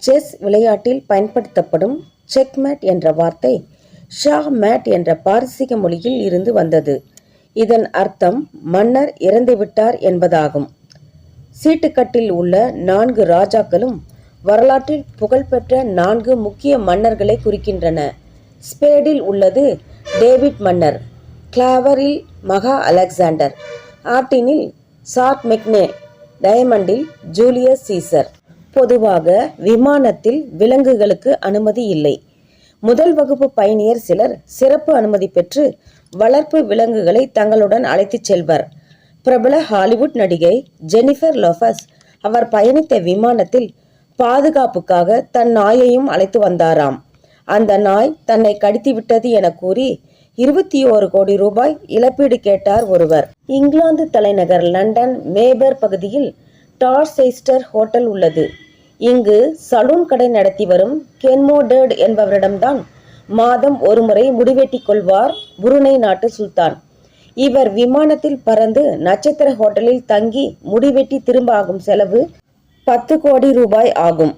Chess விளையாட்டில் பயன்படுத்தப்படும் checkmate என்ற வார்த்தை ஷா மேட் என்ற பாரசீக மொழியில் இருந்து வந்தது. இதன் அர்த்தம் மன்னர் இறந்துவிட்டார் என்பதாகும். சீட்டுக்கட்டில் உள்ள 4 ராஜாக்களும் வரலாற்றில் புகழ்பெற்ற 4 முக்கிய மன்னர்களை குறிக்கின்றன. ஸ்பேடில் உள்ளது டேவிட் மன்னர், கிளாவரில் மகா அலெக்சாண்டர், ஆர்டினில் சார்லமேக்னே, டயமண்டில் ஜூலியஸ் சீசர். பொதுவாக விமானத்தில் விலங்குகளுக்கு அனுமதி இல்லை. முதல் வகுப்பு பயணியர் சிலர் சிறப்பு அனுமதி பெற்று வளர்ப்பு விலங்குகளை தங்களுடன் அழைத்துச் செல்வர். பிரபல ஹாலிவுட் நடிகை ஜெனிஃபர் லோபஸ் அவர் பயணித்த விமானத்தில் பாதுகாப்புக்காக தன் நாயையும் அழைத்து வந்தாராம். அந்த நாய் தன்னை கடித்துவிட்டது என கூறி 21 கோடி ரூபாய் இழப்பீடு கேட்டார் ஒருவர். இங்கிலாந்து தலைநகர் லண்டன் மேபர் பகுதியில் டார்செஸ்டர் ஹோட்டல் உள்ளது. இங்கு சலூன் கடை நடத்தி வரும் கென்மோடர்ட் என்பவரிடம்தான் மாதம் ஒருமுறை முடிவெட்டிக் கொள்வார் புருனை நாட்டு சுல்தான். இவர் விமானத்தில் பறந்து நட்சத்திர ஹோட்டலில் தங்கி முடிவெட்டி திரும்ப ஆகும் செலவு 10 கோடி ரூபாய் ஆகும்.